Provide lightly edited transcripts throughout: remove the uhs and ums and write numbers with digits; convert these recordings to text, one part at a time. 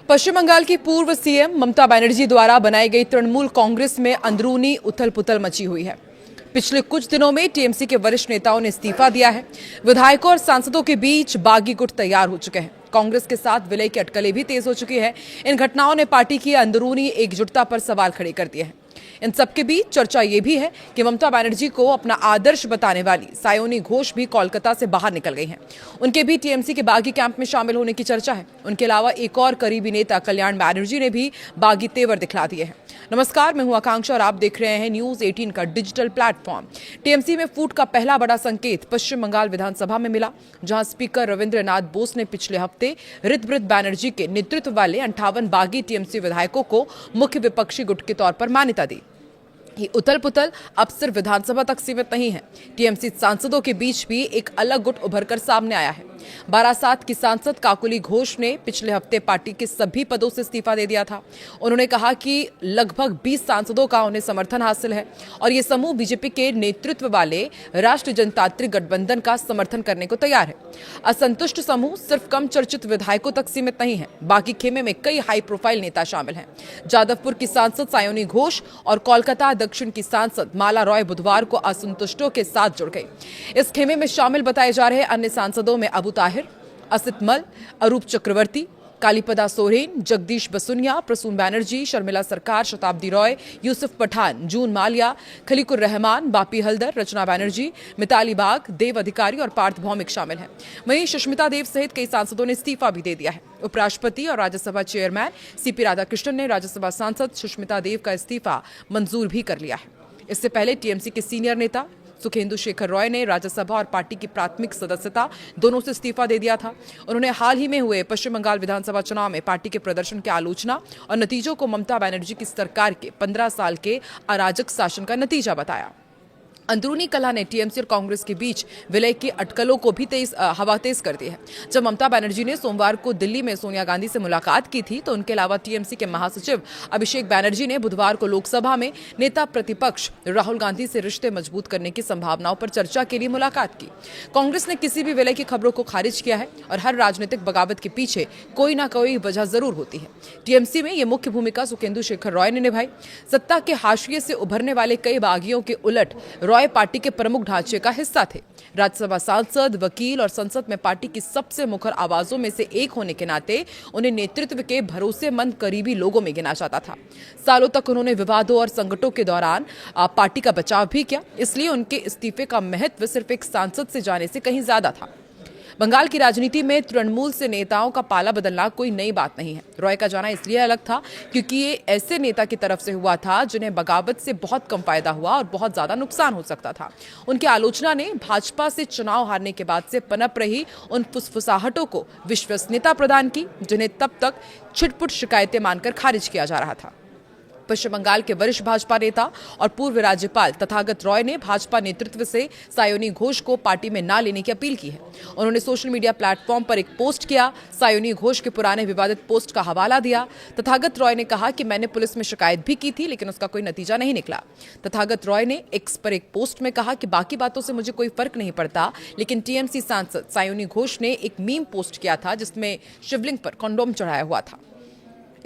पश्चिम बंगाल की पूर्व सीएम ममता बनर्जी द्वारा बनाई गई तृणमूल कांग्रेस में अंदरूनी उथल-पुथल मची हुई है। पिछले कुछ दिनों में टीएमसी के वरिष्ठ नेताओं ने इस्तीफा दिया है। विधायकों और सांसदों के बीच बागी गुट तैयार हो चुके हैं। कांग्रेस के साथ विलय की अटकलें भी तेज हो चुकी है। इन घटनाओं ने पार्टी की अंदरूनी एकजुटता पर सवाल खड़े कर दिए हैं। इन सबके बीच चर्चा ये भी है कि ममता बनर्जी को अपना आदर्श बताने वाली सायोनी घोष भी कोलकाता से बाहर निकल गई हैं। उनके भी टीएमसी के बागी कैंप में शामिल होने की चर्चा है। उनके अलावा एक और करीबी नेता कल्याण बनर्जी ने भी बागी तेवर दिखला दिए हैं। नमस्कार, मैं हूं आकांक्षा और आप देख रहे हैं न्यूज 18 का डिजिटल प्लेटफॉर्म। टीएमसी में फूट का पहला बड़ा संकेत पश्चिम बंगाल विधानसभा में मिला, जहां स्पीकर रविंद्रनाथ बोस ने पिछले हफ्ते ऋतव्रत बनर्जी के नेतृत्व वाले 58 बागी टीएमसी विधायकों को मुख्य विपक्षी गुट के तौर पर मान्यता दी। ये उथल पुथल अब सिर्फ विधानसभा तक सीमित नहीं है। टीएमसी सांसदों के बीच भी एक अलग गुट उभरकर सामने आया है। बारासात की सांसद काकुली घोष ने पिछले हफ्ते पार्टी के सभी पदों से इस्तीफा दे दिया था। उन्होंने कहा कि लगभग 20 सांसदों का उन्हें समर्थन हासिल है और ये समूह बीजेपी के नेतृत्व वाले राष्ट्रीय जनतांत्रिक गठबंधन का समर्थन करने को तैयार है। असंतुष्ट समूह सिर्फ कम चर्चित विधायकों तक सीमित नहीं है। बाकी खेमे में कई हाई प्रोफाइल नेता शामिल हैं। जादवपुर की सांसद सायोनी घोष और कोलकाता दक्षिण की सांसद माला रॉय बुधवार को असंतुष्टों के साथ जुड़ गई। इस खेमे में शामिल बताए जा रहे अन्य सांसदों में अबू ताहिर, असित मल, अरूप चक्रवर्ती, कालीपदा सोरेन, जगदीश बसुनिया, प्रसून बैनर्जी, शर्मिला सरकार, शताब्दी रॉय, यूसुफ पठान, जून मालिया, खलीकुर रहमान, बापी हल्दर, रचना बैनर्जी, मिताली बाग, देव अधिकारी और पार्थ भौमिक शामिल हैं। वहीं सुष्मिता देव सहित कई सांसदों ने इस्तीफा भी दे दिया है। उपराष्ट्रपति और राज्यसभा चेयरमैन सीपी राधाकृष्णन ने राज्यसभा सांसद सुष्मिता देव का इस्तीफा मंजूर भी कर लिया है। इससे पहले टीएमसी के सीनियर नेता सुखेंदु शेखर रॉय ने राज्यसभा और पार्टी की प्राथमिक सदस्यता दोनों से इस्तीफा दे दिया था। उन्होंने हाल ही में हुए पश्चिम बंगाल विधानसभा चुनाव में पार्टी के प्रदर्शन की आलोचना और नतीजों को ममता बनर्जी की सरकार के 15 साल के अराजक शासन का नतीजा बताया। अंदरूनी कलह ने टीएमसी और कांग्रेस के बीच विलय की अटकलों को भी हवा तेज कर दी है। जब ममता बनर्जी ने सोमवार को दिल्ली में सोनिया गांधी से मुलाकात की थी, तो उनके अलावा टीएमसी के महासचिव अभिषेक बैनर्जी ने बुधवार को लोकसभा में नेता प्रतिपक्ष राहुल गांधी से रिश्ते मजबूत करने की संभावनाओं पर चर्चा के लिए मुलाकात की। कांग्रेस ने किसी भी विलय की खबरों को खारिज किया है और हर राजनीतिक बगावत के पीछे कोई ना कोई वजह जरूर होती है। टीएमसी में यह मुख्य भूमिका सुखेंदु शेखर रॉय ने निभाई। सत्ता के हाशिए से उभरने वाले कई बागियों के उलट रॉय पार्टी के प्रमुख ढांचे का हिस्सा थे। राज्यसभा सांसद, वकील और संसद में पार्टी की सबसे मुखर आवाजों में से एक होने के नाते उन्हें नेतृत्व के भरोसेमंद करीबी लोगों में गिना जाता था। सालों तक उन्होंने विवादों और संकटों के दौरान पार्टी का बचाव भी किया, इसलिए उनके इस्तीफे का महत्व सिर्फ एक सांसद से जाने से कहीं ज्यादा था। बंगाल की राजनीति में तृणमूल से नेताओं का पाला बदलना कोई नई बात नहीं है। रॉय का जाना इसलिए अलग था क्योंकि ये ऐसे नेता की तरफ से हुआ था जिन्हें बगावत से बहुत कम फायदा हुआ और बहुत ज्यादा नुकसान हो सकता था। उनकी आलोचना ने भाजपा से चुनाव हारने के बाद से पनप रही उन फुसफुसाहटों को विश्वसनीयता प्रदान की, जिन्हें तब तक छिटपुट शिकायतें मानकर खारिज किया जा रहा था। पश्चिम बंगाल के वरिष्ठ भाजपा नेता और पूर्व राज्यपाल तथागत रॉय ने भाजपा नेतृत्व से सायोनी घोष को पार्टी में न लेने की अपील की है। उन्होंने सोशल मीडिया प्लेटफॉर्म पर एक पोस्ट किया, सायोनी घोष के पुराने विवादित पोस्ट का हवाला दिया। तथागत रॉय ने कहा कि मैंने पुलिस में शिकायत भी की थी, लेकिन उसका कोई नतीजा नहीं निकला। तथागत रॉय ने एक्स पर एक पोस्ट में कहा कि बाकी बातों से मुझे कोई फर्क नहीं पड़ता, लेकिन टीएमसी सांसद सायोनी घोष ने एक मीम पोस्ट किया था जिसमें शिवलिंग पर कंडोम चढ़ाया हुआ था।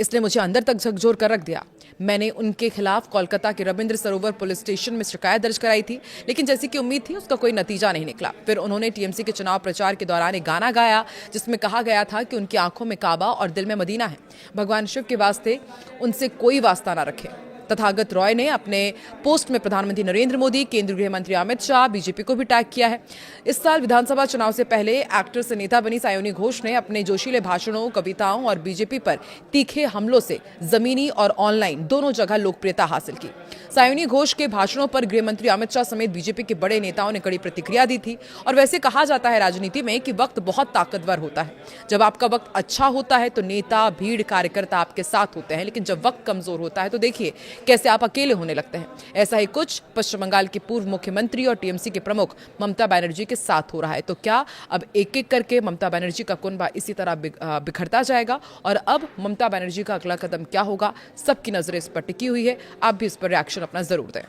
इसने मुझे अंदर तक झकझोर कर रख दिया। मैंने उनके खिलाफ कोलकाता के रविंद्र सरोवर पुलिस स्टेशन में शिकायत दर्ज कराई थी, लेकिन जैसी कि उम्मीद थी उसका कोई नतीजा नहीं निकला। फिर उन्होंने टीएमसी के चुनाव प्रचार के दौरान एक गाना गाया जिसमें कहा गया था कि उनकी आंखों में काबा और दिल में मदीना है। भगवान शिव के वास्ते उनसे कोई वास्ता ना रखे। तथागत रॉय ने अपने पोस्ट में प्रधानमंत्री नरेंद्र मोदी, केंद्रीय गृह मंत्री अमित शाह, बीजेपी को भी टैग किया है। इस साल विधानसभा चुनाव से पहले एक्टर से नेता बनी सायोनी घोष ने अपने जोशीले भाषणों, कविताओं और बीजेपी पर तीखे हमलों से जमीनी और ऑनलाइन दोनों जगह लोकप्रियता हासिल की। सायोनी घोष के भाषणों पर गृह मंत्री अमित शाह समेत बीजेपी के बड़े नेताओं ने कड़ी प्रतिक्रिया दी थी। और वैसे कहा जाता है राजनीति में कि वक्त बहुत ताकतवर होता है। जब आपका वक्त अच्छा होता है तो नेता, भीड़, कार्यकर्ता आपके साथ होते हैं, लेकिन जब वक्त कमजोर होता है तो देखिए कैसे आप अकेले होने लगते हैं। ऐसा ही कुछ पश्चिम बंगाल के पूर्व मुख्यमंत्री और टीएमसी के प्रमुख ममता बनर्जी के साथ हो रहा है। तो क्या अब एक एक करके ममता बनर्जी का कुनबा इसी तरह बिखरता जाएगा? और अब ममता बनर्जी का अगला कदम क्या होगा? सबकी नजरें इस पर टिकी हुई है। आप भी इस पर रिएक्शन अपना जरूर दें।